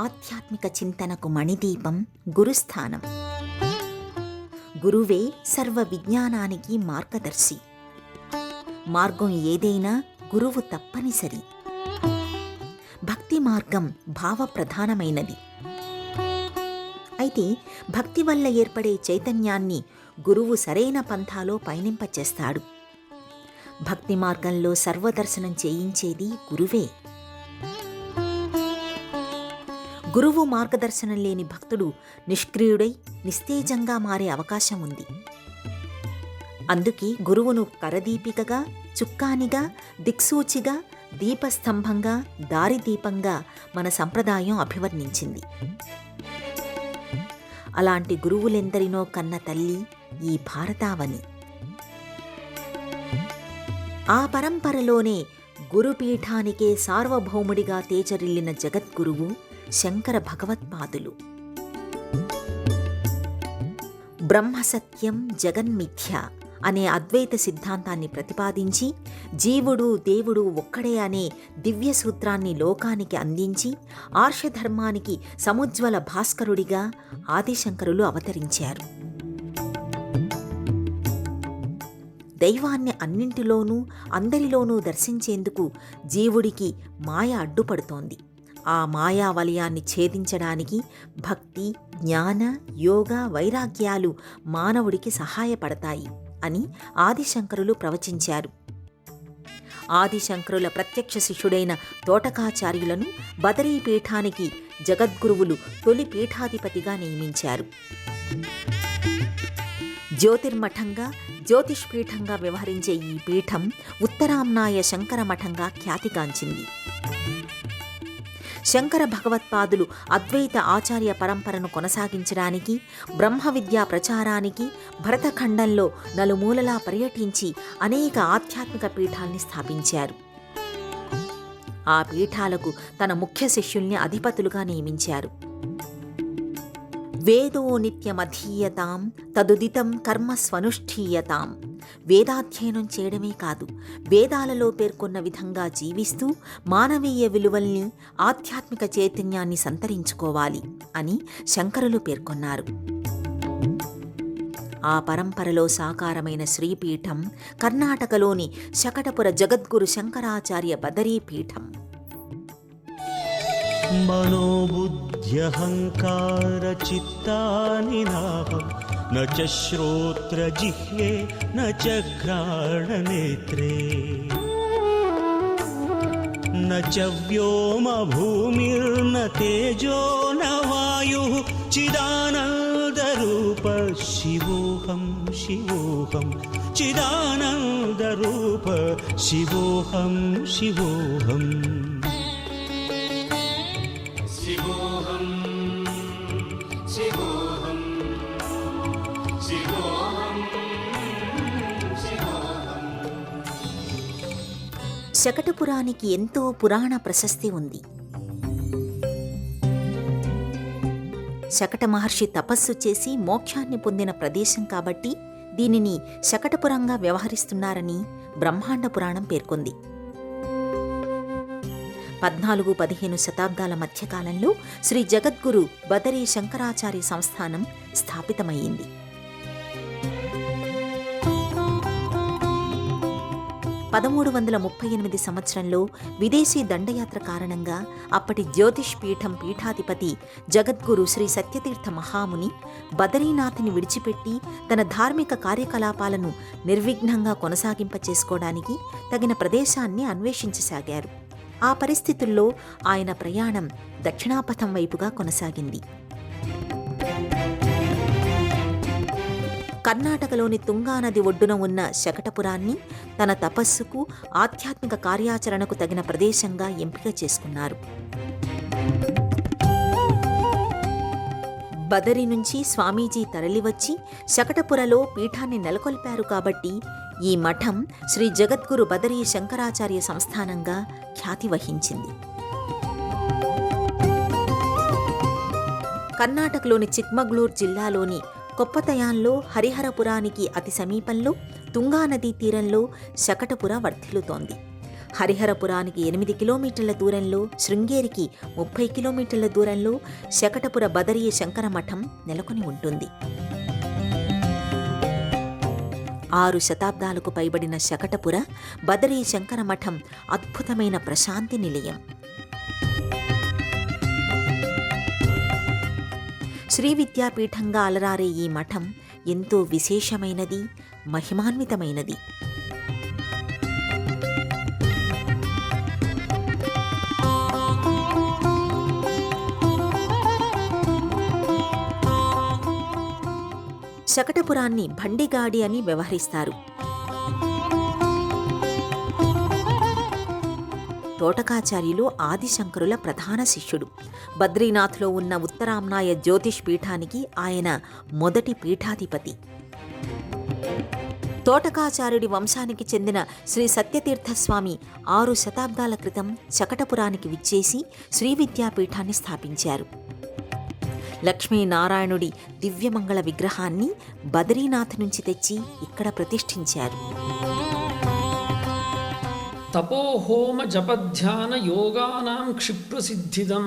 ఆధ్యాత్మిక చింతనకు మణిదీపం గురుస్థానం. గురువే సర్వ విజ్ఞానానికి మార్గదర్శి. మార్గం ఏదైనా గురువు తప్పనిసరి. భక్తి మార్గం భావప్రధానమైనది. అయితే భక్తి వల్ల ఏర్పడే చైతన్యాన్ని గురువు సరైన పంథాలో పయనింపచేస్తాడు. భక్తి మార్గంలో సర్వదర్శనం చేయించేది గురువే. గురువు మార్గదర్శనం లేని భక్తుడు నిష్క్రియుడై నిస్తేజంగా మారే అవకాశం ఉంది. అందుకే గురువును కరదీపికగా, చుక్కానిగా, దిక్సూచిగా, దీపస్తంభంగా, దారిదీపంగా మన సంప్రదాయం అభివర్ణించింది. అలాంటి గురువులెందరినో కన్న తల్లి ఈ భారతావని. ఆ పరంపరలోనే గురుపీఠానికే సార్వభౌముడిగా తేజరిల్లిన జగద్గురువు శంకర భగవత్పాదులు. బ్రహ్మసత్యం జగన్మిథ్య అనే అద్వైత సిద్ధాంతాన్ని ప్రతిపాదించి జీవుడు దేవుడు ఒక్కడే అనే దివ్య సూత్రాన్ని లోకానికి అందించి ఆర్షధర్మానికి సముజ్వల భాస్కరుడిగా ఆదిశంకరులు అవతరించారు. దైవాన్ని అన్నింటిలోనూ అందరిలోనూ దర్శించేందుకు జీవుడికి మాయ అడ్డుపడుతోంది. ఆ మాయా వలయాన్ని ఛేదించడానికి భక్తి, జ్ఞాన, యోగ, వైరాగ్యాలు మానవుడికి సహాయపడతాయి అని ఆదిశంకరులు ప్రవచించారు. ఆదిశంకరుల ప్రత్యక్ష శిష్యుడైన తోటకాచార్యులను బదరీపీఠానికి జగద్గురువులు తొలి పీఠాధిపతిగా నియమించారు. జ్యోతిర్మఠంగా, జ్యోతిష్పీఠంగా వ్యవహరించే ఈ పీఠం ఉత్తరామ్నాయ శంకర మఠంగా ఖ్యాతిగాంచింది. శంకర భగవత్పాదులు అద్వైత ఆచార్య పరంపరను కొనసాగించడానికి, బ్రహ్మ విద్యా ప్రచారానికి భరతఖండంలో నలుమూలలా పర్యటించి అనేక ఆధ్యాత్మిక పీఠాల్ని స్థాపించారు. ఆ పీఠాలకు తన ముఖ్య శిష్యుల్ని అధిపతులుగా నియమించారు. వేదో నిత్యమధీయతాం తదుదితం కర్మ స్వనుష్ఠీయతాం. వేదాధ్యయనం చేయడమే కాదు, వేదాలలో పేర్కొన్న విధంగా జీవిస్తూ మానవీయ విలువల్ని, ఆధ్యాత్మిక చైతన్యాన్ని సంతరించుకోవాలి అని శంకరులు పేర్కొన్నారు. ఆ పరంపరలో సాకారమైన శ్రీపీఠం కర్ణాటకలోని శకటపుర జగద్గురు శంకరాచార్య బదరీపీఠం. మనోబుద్ధ్యహంకార చిత్తాని నాహం న చ శ్రోత్ర జిహ్వే న చ ఘ్రాణనేత్రే న చ వ్యోమ భూమిర్న తేజో న వాయుః చిదానందరూప శివోహం శివోహం చిదానందరూప శివోహం శివోహం. శకటపురానికి ఎంతో పురాణ ప్రశస్తి ఉంది. శకట మహర్షి తపస్సు చేసి మోక్షాన్ని పొందిన ప్రదేశం కాబట్టి దీనిని శకటపురంగా వ్యవహరిస్తున్నారని బ్రహ్మాండ పురాణం పేర్కొంది. 14-15 శతాబ్దాల మధ్యకాలంలో శ్రీ జగద్గురు బదరీ శంకరాచార్య సంస్థానం స్థాపితమయ్యింది. 1338 సంవత్సరంలో విదేశీ దండయాత్ర కారణంగా అప్పటి జ్యోతిష్ పీఠం పీఠాధిపతి జగద్గురు శ్రీ సత్యతీర్థ మహాముని బదరీనాథ్ని విడిచిపెట్టి తన ధార్మిక కార్యకలాపాలను నిర్విఘ్నంగా కొనసాగింపచేసుకోవడానికి తగిన ప్రదేశాన్ని అన్వేషించసాగారు. ఆ పరిస్థితుల్లో ఆయన ప్రయాణం దక్షిణాపథం వైపుగా కొనసాగింది. కర్ణాటకలోని తుంగానది ఒడ్డున ఉన్న శకటపురాన్ని తన తపస్సుకు, ఆధ్యాత్మిక కార్యాచరణకు తగిన ప్రదేశంగా ఎంపిక చేసుకున్నారు. బదరి నుంచి స్వామీజీ తరలివచ్చి శకటపురలో పీఠాన్ని నెలకొల్పారు కాబట్టి ఈ మఠం శ్రీ జగద్గురు బదరీ శంకరాచార్య సంస్థానంగా ఖ్యాతి వహించింది. కర్ణాటకలోని చిక్మగళూరు జిల్లాలోని కొప్పతయాన్లో హరిహరపురానికి అతి సమీపంలో తుంగానదీ తీరంలో శకటపుర వర్ధిల్లుతోంది. హరిహరపురానికి 8 కిలోమీటర్ల దూరంలో, శృంగేరికి 30 కిలోమీటర్ల దూరంలో శకటపుర బదరీయ శంకర మఠం నెలకొని ఉంటుంది. 6 శతాబ్దాలకు పైబడిన శకటపుర బదరీ శంకర మఠం అద్భుతమైన ప్రశాంతి నిలయం. శ్రీ విద్యాపీఠంగా అలరారే ఈ మఠం ఎంతో విశేషమైనది, మహిమాన్వితమైనది. శకటపురాన్ని భండిగాడి అని వ్యవహరిస్తారు. తోటకాచార్యులు ఆదిశంకరుల ప్రధాన శిష్యుడు. బద్రీనాథ్లో ఉన్న ఉత్తరామ్నాయ జ్యోతిష్ పీఠానికి ఆయన మొదటి పీఠాధిపతి. తోటకాచార్యుడి వంశానికి చెందిన శ్రీ సత్యతీర్థస్వామి 6 శతాబ్దాల క్రితం శకటపురానికి విచ్చేసి శ్రీ విద్యాపీఠాన్ని స్థాపించారు. లక్ష్మీనారాయణుడి దివ్యమంగళ విగ్రహాన్ని బదరీనాథ్ నుంచి తెచ్చి ఇక్కడ ప్రతిష్ఠించారు. ತಪೋಹೋಮ ಜಪಧ್ಯಾನ ಯೋಗಾನಾಂ ಕ್ಷಿಪ್ರಸಿದ್ಧಿದಂ.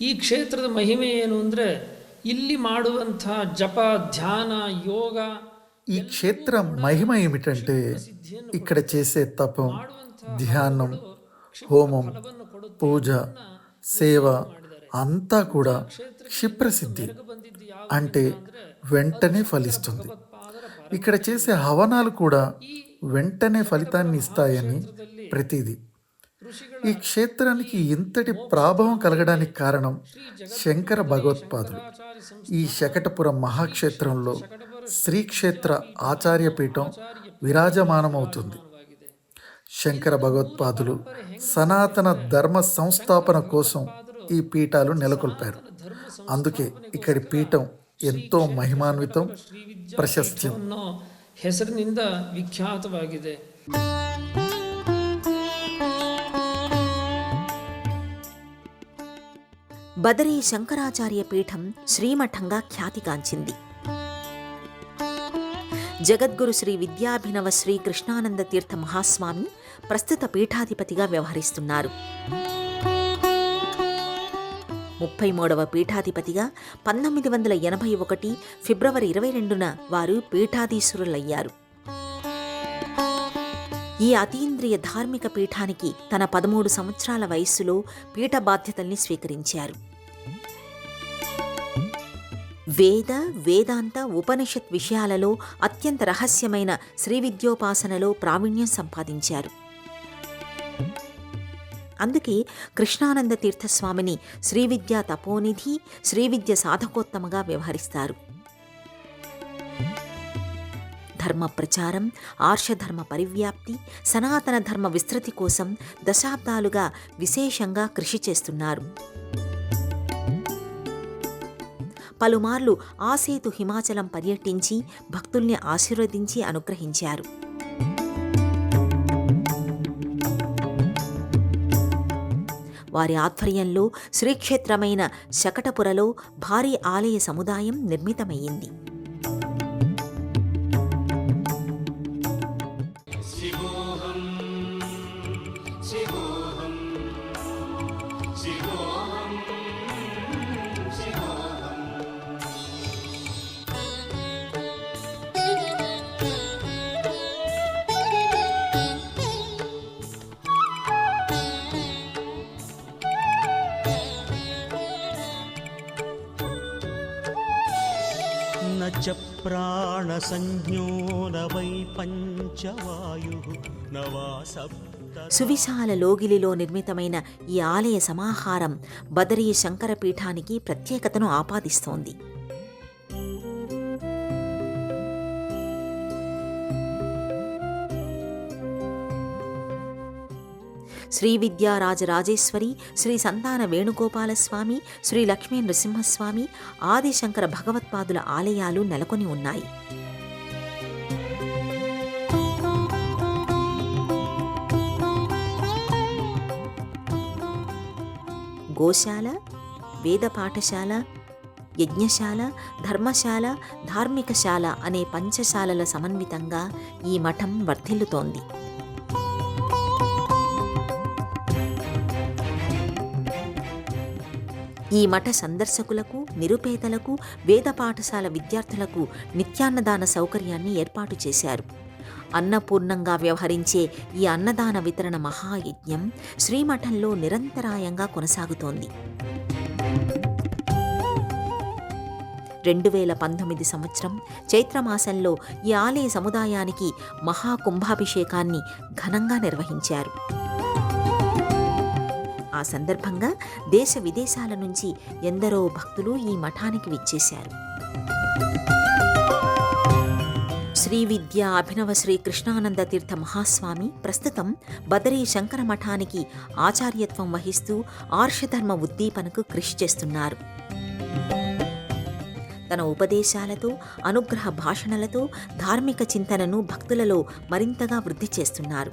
ಈ ಕ್ಷೇತ್ರದ ಮಹಿಮೆ ಏನು ಅಂದರೆ ಇಲ್ಲಿ ಮಾಡುವಂಥ ಜಪ, ಧ್ಯಾನ, ಯೋಗ. ఈ క్షేత్రం మహిమ ఏమిటంటే ఇక్కడ చేసే తపం, ధ్యానం, హోమం, పూజ, సేవ అంతా కూడా క్షిప్రసిద్ధి అంటే వెంటనే ఫలిస్తుంది. ఇక్కడ చేసే హవనాలు కూడా వెంటనే ఫలితాన్ని ఇస్తాయని ప్రతీది. ఈ క్షేత్రానికి ఇంతటి ప్రాభవం కలగడానికి కారణం శంకర భగవత్పాదులు. ఈ శకటపుర మహాక్షేత్రంలో శ్రీక్షేత్ర ఆచార్యపీఠం విరాజమానమవుతుంది. శంకర భగవత్పాదులు సనాతన ధర్మ సంస్థాపన కోసం ఈ పీఠాలు నెలకొల్పారు. అందుకే ఇక్కడి పీఠం ఎంతో మహిమాన్వితం, ప్రశస్త్యం. ಹೆಸರಿನಿಂದ ವಿಖ್ಯಾತವಾಗಿದೆ. బదరీ శంకరాచార్య పీఠం శ్రీమఠంగా ఖ్యాతిగాంచింది. జగద్గురు శ్రీ విద్యాభినవ శ్రీ కృష్ణానంద తీర్థ మహాస్వామి ప్రస్తుత పీఠాధిపతిగా వ్యవహరిస్తున్నారు. 33వ పీఠాధిపతిగా 1981 ఫిబ్రవరి 22న వారు పీఠాధీశ్వరులయ్యారు. ఈ అతీంద్రియ ధార్మిక పీఠానికి తన 13 సంవత్సరాల వయస్సులో పీఠ బాధ్యతల్ని స్వీకరించారు. వేద, వేదాంత, ఉపనిషత్ విషయాలలో అత్యంత రహస్యమైన శ్రీ విద్యోపాసనలో ప్రావీణ్యం సంపాదించారు. అందుకే కృష్ణానంద తీర్థస్వామిని శ్రీవిద్యా తపోనిధి, శ్రీవిద్య సాధకోత్తమగా వ్యవహరిస్తారు. ధర్మ ప్రచారం, ఆర్షధర్మ పరివ్యాప్తి, సనాతన ధర్మ విస్తృతి కోసం దశాబ్దాలుగా విశేషంగా కృషి చేస్తున్నారు. పలుమార్లు ఆసేతు హిమాచలం పర్యటించి భక్తుల్ని ఆశీర్వదించి అనుగ్రహించారు. వారి ఆధ్వర్యంలో శ్రీక్షేత్రమైన శకటపురలో భారీ ఆలయ సముదాయం నిర్మితమయ్యింది. न च प्राणसंज्ञो न वै पञ्चवायुः न वा सप्त. సువిశాల లోగిలిలో నిర్మితమైన ఈ ఆలయ సమాహారం బదరీ శంకరపీఠానికి ప్రత్యేకతను ఆపాదిస్తోంది. శ్రీ విద్యారాజరాజేశ్వరి, శ్రీ సంతాన వేణుగోపాలస్వామి, శ్రీ లక్ష్మీ నృసింహస్వామి, ఆదిశంకర భగవత్పాదుల ఆలయాలు నెలకొని ఉన్నాయి. గోశాల, వేద పాఠశాల, యజ్ఞశాల, ధర్మశాల, ధార్మికశాల అనే పంచశాలల సమన్వితంగా ఈ మఠం వర్ధిల్లుతోంది. ఈ మఠ సందర్శకులకు, నిరుపేదలకు, వేద పాఠశాల విద్యార్థులకు నిత్యాన్నదాన సౌకర్యాన్ని ఏర్పాటు చేశారు. అన్నపూర్ణంగా వ్యవహరించే ఈ అన్నదాన వితరణ మహాయజ్ఞం శ్రీమఠంలో నిరంతరాయంగా కొనసాగుతోంది. 2019 సంవత్సరం చైత్రమాసంలో ఈ ఆలయ సముదాయానికి మహాకుంభాభిషేకాన్ని ఘనంగా నిర్వహించారు. ఆ సందర్భంగా దేశ విదేశాల నుంచి ఎందరో భక్తులు ఈ మఠానికి విచ్చేశారు. శ్రీ విద్య అభినవ శ్రీ కృష్ణానంద తీర్థ మహాస్వామి ప్రస్తుతం బదరీ శంకర మఠానికి ఆచార్యత్వం వహిస్తూ ఆర్షధర్మ ఉద్దీపనకు కృషి చేస్తున్నారు. తన ఉపదేశాలతో, అనుగ్రహ భాషణలతో ధార్మిక చింతనను భక్తులలో మరింతగా వృద్ధి చేస్తున్నారు.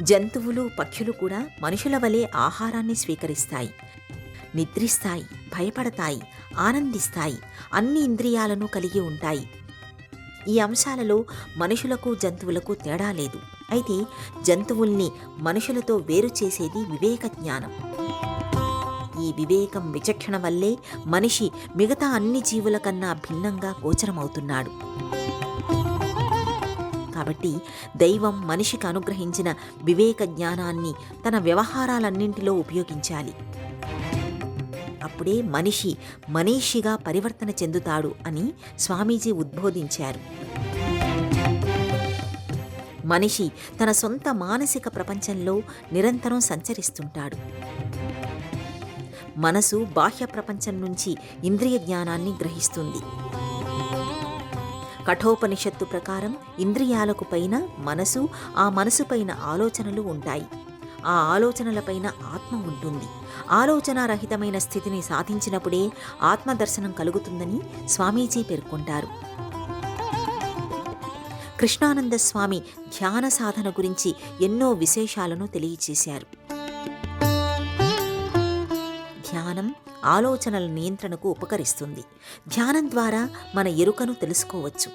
జంతువులు, పక్షులు కూడా మనుషుల వలె ఆహారాన్ని స్వీకరిస్తాయి, నిద్రిస్తాయి, భయపడతాయి, ఆనందిస్తాయి, అన్ని ఇంద్రియాలను కలిగి ఉంటాయి. ఈ అంశాలలో మనుషులకు, జంతువులకు తేడా లేదు. అయితే జంతువుల్ని మనుషులతో వేరు చేసేది వివేక జ్ఞానం. ఈ వివేకం, విచక్షణ వల్లే మనిషి మిగతా అన్ని జీవుల కన్నా భిన్నంగా గోచరమవుతున్నాడు. కాబట్టి దైవం మనిషికి అనుగ్రహించిన వివేక జ్ఞానాన్ని తన వ్యవహారాలన్నింటిలో ఉపయోగించాలి. అప్పుడే మనిషి మనీషిగా పరివర్తన చెందుతాడు అని స్వామీజీ ఉద్బోధించారు. మనిషి తన సొంత మానసిక ప్రపంచంలో నిరంతరం సంచరిస్తుంటాడు. మనసు బాహ్య ప్రపంచం నుంచి ఇంద్రియ జ్ఞానాన్ని గ్రహిస్తుంది. కఠోపనిషత్తు ప్రకారం ఇంద్రియాలకు పైన మనసు, ఆ మనసు పైన ఆలోచనలు ఉంటాయి. ఆ ఆలోచనలపైన ఆత్మ ఉంటుంది. ఆలోచనారహితమైన స్థితిని సాధించినప్పుడే ఆత్మదర్శనం కలుగుతుందని స్వామీజీ పేర్కొంటారు. కృష్ణానంద స్వామి ధ్యాన సాధన గురించి ఎన్నో విశేషాలను తెలియచేశారు. ధ్యానం ఆలోచనల నియంత్రణకు ఉపకరిస్తుంది. ధ్యానం ద్వారా మన ఎరుకను తెలుసుకోవచ్చు.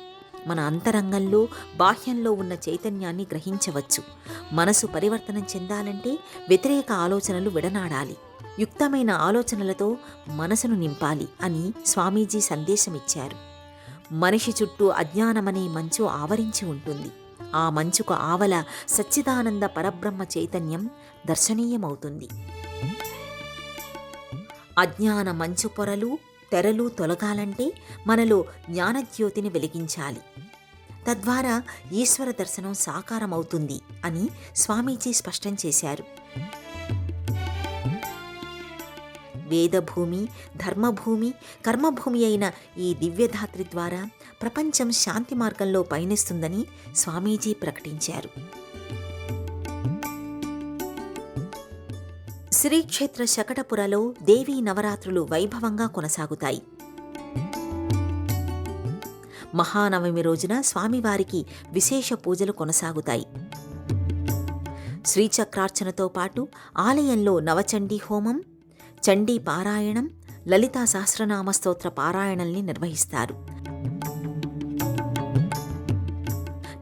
మన అంతరంగంలో, బాహ్యంలో ఉన్న చైతన్యాన్ని గ్రహించవచ్చు. మనసు పరివర్తనం చెందాలంటే వ్యతిరేక ఆలోచనలు విడనాడాలి. యుక్తమైన ఆలోచనలతో మనసును నింపాలి అని స్వామీజీ సందేశమిచ్చారు. మనిషి చుట్టూ అజ్ఞానమనే మంచు ఆవరించి ఉంటుంది. ఆ మంచుకు ఆవల సచ్చిదానంద పరబ్రహ్మ చైతన్యం దర్శనీయమవుతుంది. అజ్ఞాన మంచు పొరలు, తెరలు తొలగాలంటే మనలో జ్ఞానజ్యోతిని వెలిగించాలి. తద్వారా ఈశ్వర దర్శనం సాకారమవుతుంది అని స్వామీజీ స్పష్టం చేశారు. వేదభూమి, ధర్మభూమి, కర్మభూమి అయిన ఈ దివ్యధాత్రి ద్వారా ప్రపంచం శాంతి మార్గంలో పయనిస్తుందని స్వామీజీ ప్రకటించారు. శ్రీక్షేత్ర శకటపురలో దేవీ నవరాత్రులు వైభవంగా కొనసాగుతాయి. మహానవమి రోజున స్వామివారికి విశేష పూజలు కొనసాగుతాయి. శ్రీచక్రార్చనతో పాటు ఆలయంలో నవచండీ హోమం, చండీ పారాయణం, లలితా సహస్రనామ స్తోత్ర పారాయణల్ని నిర్వహిస్తారు.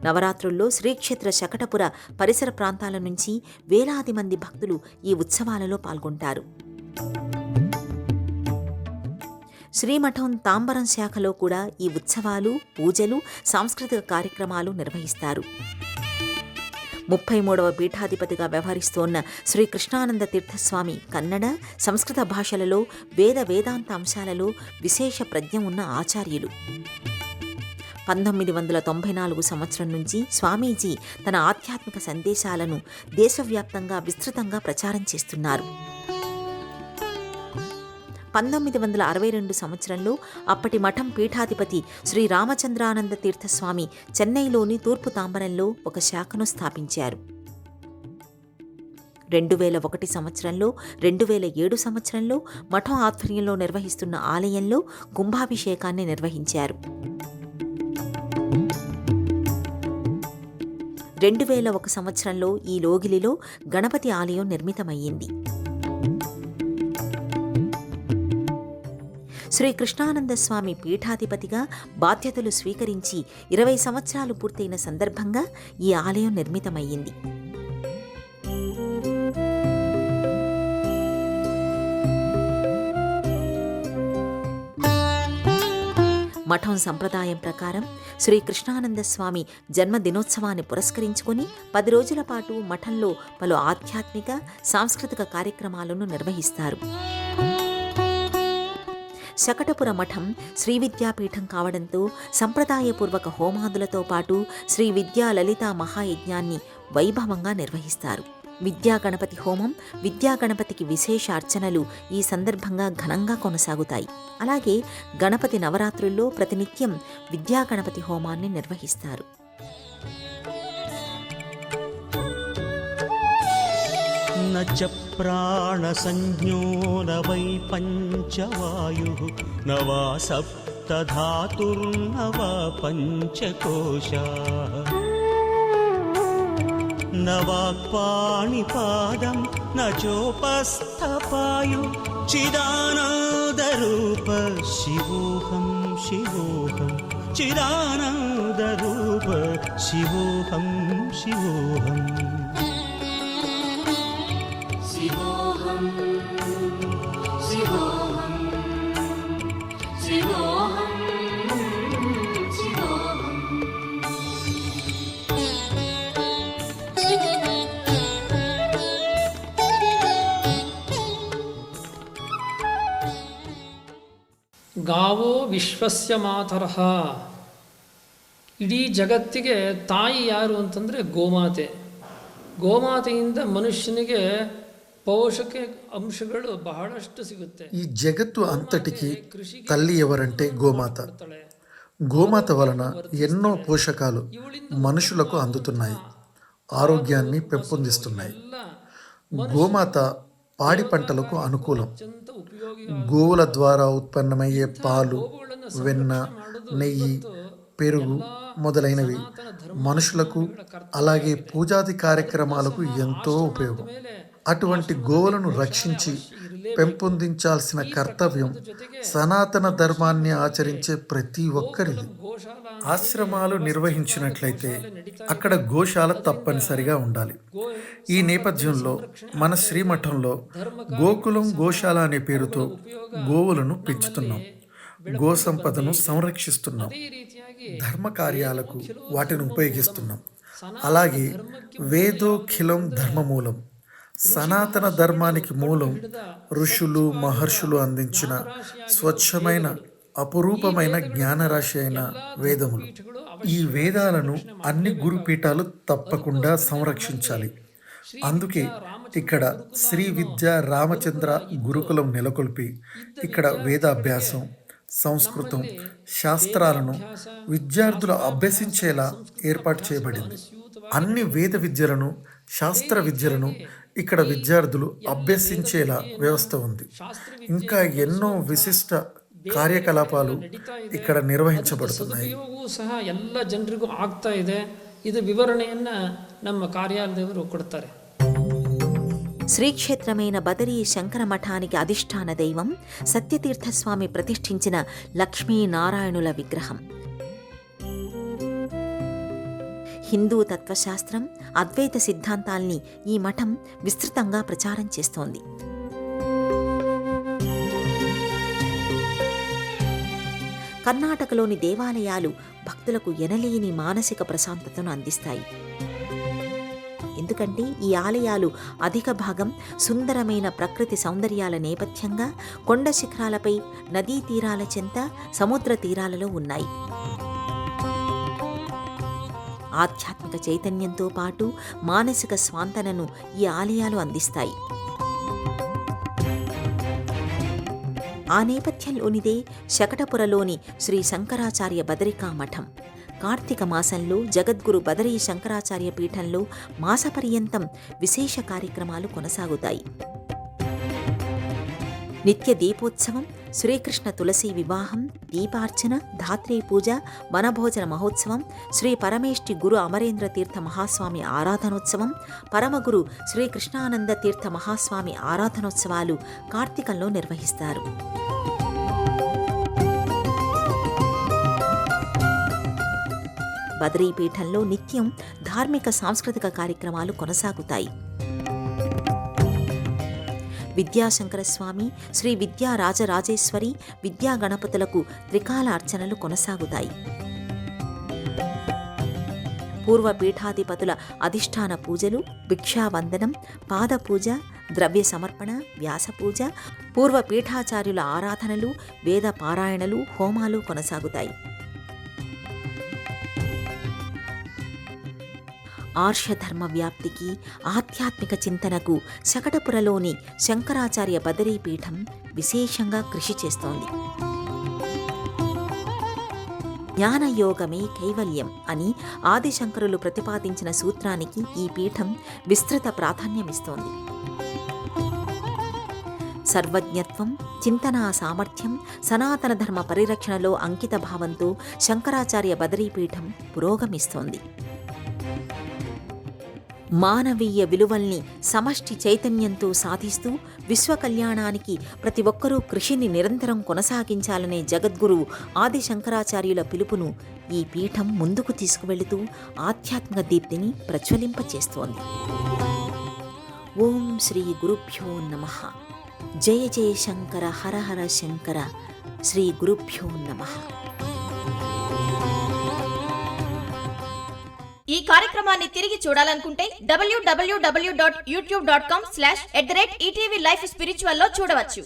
నవరాత్రుల్లో శ్రీక్షేత్ర శకటపుర పరిసర ప్రాంతాల నుంచి వేలాది మంది భక్తులు ఈ ఉత్సవాలలో పాల్గొంటారు. శ్రీమఠం తాంబరం శాఖలో కూడా ఈ ఉత్సవాలు, పూజలు, సాంస్కృతిక కార్యక్రమాలు నిర్వహిస్తారు. 33వ పీఠాధిపతిగా వ్యవహరిస్తోన్న శ్రీ కృష్ణానంద తీర్థస్వామి కన్నడ, సంస్కృత భాషలలో వేదాంత అంశాలలో విశేష ప్రజ్ఞ ఉన్న ఆచార్యులు. 1994 సంవత్సరం నుంచి స్వామీజీ తన ఆధ్యాత్మిక సందేశాలను దేశవ్యాప్తంగా విస్తృతంగా ప్రచారం చేస్తున్నారు. 1962 సంవత్సరంలో అప్పటి మఠం పీఠాధిపతి శ్రీ రామచంద్రానంద తీర్థస్వామి చెన్నైలోని తూర్పు తాంబరంలో ఒక శాఖను స్థాపించారు. 2001 సంవత్సరంలో, 2007 సంవత్సరంలో మఠం ఆధ్వర్యంలో నిర్వహిస్తున్న ఆలయంలో కుంభాభిషేకాన్ని నిర్వహించారు. 2001 సంవత్సరంలో ఈ లోగిలిలో గణపతి ఆలయం నిర్మితమయ్యింది. శ్రీ కృష్ణానంద స్వామి పీఠాధిపతిగా బాధ్యతలు స్వీకరించి 20 సంవత్సరాలు పూర్తయిన సందర్భంగా ఈ ఆలయం నిర్మితమయ్యింది. మఠం సంప్రదాయం ప్రకారం శ్రీ కృష్ణానంద స్వామి జన్మదినోత్సవాన్ని పురస్కరించుకుని 10 రోజుల పాటు మఠంలో పలు ఆధ్యాత్మిక సాంస్కృతిక కార్యక్రమాలను నిర్వహిస్తారు. శకటపుర మఠం శ్రీ విద్యాపీఠం కావడంతో సంప్రదాయపూర్వక హోమాదులతో పాటు శ్రీ విద్యా లలితా మహాయజ్ఞాన్ని వైభవంగా నిర్వహిస్తారు. విద్యా గణపతి హోమం, విద్యా గణపతికి విశేష అర్చనలు ఈ సందర్భంగా ఘనంగా కొనసాగుతాయి. అలాగే గణపతి నవరాత్రుల్లో ప్రతినిత్యం విద్యా గణపతి హోమాన్ని నిర్వహిస్తారు. न च प्राणसंज्ञो न वै पञ्चवायुः न वा सप्तधातुर्न वा पञ्चकोशाः न वाक्पाणिपादं न चोपस्थपायु चिदानन्दरूप शिवोऽहं शिवोऽहं चिदानन्दरूप शिवोऽहं शिवोऽहम् ಗಾವೋ ವಿಶ್ವಸ್ಯ ಮಾತರಃ. ಇಡೀ ಜಗತ್ತಿಗೆ ತಾಯಿ ಯಾರು ಅಂತಂದರೆ ಗೋಮಾತೆ. ಗೋಮಾತೆಯಿಂದ ಮನುಷ್ಯನಿಗೆ ಪೋಷಕ ಅಂಶಗಳು ಬಹಳಷ್ಟು ಸಿಗುತ್ತೆ. ఈ జగత్తు అంతటికి తల్లి ఎవరంటే గోమాత. గోమాత వలన ఎన్నో పోషకాలు మనుషులకు అందుతున్నాయి, ఆరోగ్యాన్ని పెంపొందిస్తున్నాయి. గోమాత పాడి పంటలకు అనుకూలం. గోవుల ద్వారా ఉత్పన్నమయ్యే పాలు, వెన్న, నెయ్యి, పెరుగు మొదలైనవి మనుషులకు అలాగే పూజాది కార్యక్రమాలకు ఎంతో ఉపయోగం. అటువంటి గోవులను రక్షించి పెంపొందించాల్సిన కర్తవ్యం సనాతన ధర్మాన్ని ఆచరించే ప్రతి ఒక్కరిది. ఆశ్రమాలు నిర్వహించినట్లయితే అక్కడ గోశాల తప్పనిసరిగా ఉండాలి. ఈ నేపథ్యంలో మన శ్రీమఠంలో గోకులం గోశాల అనే పేరుతో గోవులను పెంచుతున్నాం, గో సంపదను సంరక్షిస్తున్నాం, ధర్మ కార్యాలకు వాటిని ఉపయోగిస్తున్నాం. అలాగే వేదోఖిలం ధర్మమూలం, సనాతన ధర్మానికి మూలం ఋషులు మహర్షులు అందించిన స్వచ్ఛమైన అపురూపమైన జ్ఞానరాశి అయిన వేదములు. ఈ వేదాలను అన్ని గురుపీఠాలు తప్పకుండా సంరక్షించాలి. అందుకే ఇక్కడ శ్రీ విద్యా రామచంద్ర గురుకులం నెలకొల్పి ఇక్కడ వేదాభ్యాసం, సంస్కృతం, శాస్త్రాలను విద్యార్థులు అభ్యసించేలా ఏర్పాటు చేయబడింది. అన్ని వేద విద్యలను, శాస్త్ర విద్యలను ఇక్కడ విద్యార్థులు అభ్యసించేలా వ్యవస్థ ఉంది. ఇంకా ఎన్నో విశిష్ట ಕಾರ್ಯಕಲಾಪಾಲು ఇక్కడ ನಿರ್ವಹಿಸಲ್ಪಡುತ್ತವೆ. ಸಹ ಎಲ್ಲ ಜನರಿಗೂ ಆಗ್ತಾ ಇದೆ. ಇದು ವಿವರಣೆಯನ್ನು ನಮ್ಮ ಕಾರ್ಯಾಲಯದವರು ಕೊಡ್ತಾರೆ. శ్రీక్షేత్రమైన బదరీ శంకర మఠానికి అధిష్టాన దైవం సత్యతీర్థస్వామి ప్రతిష్ఠించిన లక్ష్మీనారాయణుల విగ్రహం. హిందూ తత్వశాస్త్రం, అద్వైత సిద్ధాంతాల్ని ఈ మఠం విస్తృతంగా ప్రచారం చేస్తోంది. కర్ణాటకలోని దేవాలయాలు భక్తులకు ఎనలేని మానసిక ప్రశాంతతను అందిస్తాయి. ఎందుకంటే ఈ ఆలయాలు అధిక భాగం సుందరమైన ప్రకృతి సౌందర్యాల నేపథ్యంగా కొండ శిఖరాలపై, నదీ తీరాల చెంత, సముద్ర తీరాలలో ఉన్నాయి. ఆధ్యాత్మిక చైతన్యంతో పాటు మానసిక స్వాంతనను ఈ ఆలయాలు అందిస్తాయి. ఆ నేపథ్యంలోనిదే శకటపురలోని శ్రీ శంకరాచార్య బదరికా మఠం. కార్తీక మాసంలో జగద్గురు బదరీ శంకరాచార్య పీఠంలో మాసపర్యంతం విశేష కార్యక్రమాలు కొనసాగుతాయి. నిత్య దీపోత్సవం, శ్రీకృష్ణ తులసి వివాహం, దీపార్చన, ధాత్రీ పూజ, వనభోజన మహోత్సవం, శ్రీ పరమేష్ఠి గురు అమరేంద్ర తీర్థ మహాస్వామి ఆరాధనోత్సవం, పరమగురు శ్రీకృష్ణానంద తీర్థ మహాస్వామి ఆరాధనోత్సవాలు కార్తీకంలో నిర్వహిస్తారు. బదరీపీఠంలో నిత్యం ధార్మిక సాంస్కృతిక కార్యక్రమాలు కొనసాగుతాయి. విద్యాశంకర స్వామి, శ్రీ విద్యా రాజరాజేశ్వరి, విద్యా గణపతులకు త్రికాల అర్చనలు కొనసాగుతాయి. పూర్వ పీఠాధిపతుల అధిష్టాన పూజలు, భిక్షావందనం, పాదపూజ, ద్రవ్య సమర్పణ, వ్యాసపూజ, పూర్వ పీఠాచార్యుల ఆరాధనలు, వేద పారాయణలు, హోమాలు కొనసాగుతాయి. ఆర్షధర్మ వ్యాప్తికి, ఆధ్యాత్మిక చింతనకు శకటపురలోని శంకరాచార్య బదరీ పీఠం విశేషంగా కృషి చేస్తోంది. జ్ఞానయోగమే కైవల్యం అని ఆదిశంకరులు ప్రతిపాదించిన సూత్రానికి ఈ పీఠం విస్తృత ప్రాధాన్యమిస్తోంది. సర్వజ్ఞత్వం, చింతనా సామర్థ్యం, సనాతన ధర్మ పరిరక్షణలో అంకిత భావంతో శంకరాచార్య బదరీ పీఠం పురోగమిస్తోంది. మానవీయ విలువల్ని సమష్టి చైతన్యంతో సాధిస్తూ విశ్వ కళ్యాణానికి ప్రతి ఒక్కరూ కృషిని నిరంతరం కొనసాగించాలనే జగద్గురువు ఆది శంకరాచార్యుల పిలుపును ఈ పీఠం ముందుకు తీసుకువెళుతూ ఆధ్యాత్మిక దీప్తిని ప్రజ్వలింపచేస్తోంది. ఓం శ్రీ గురుభ్యో నమః. జయ జయ శంకర, హర హర శంకర. శ్రీ గురుభ్యో నమః. ఈ కార్యక్రమాన్ని తిరిగి చూడాలనుకుంటే www.youtube.com/@ETV Life Spiritual లో చూడవచ్చు.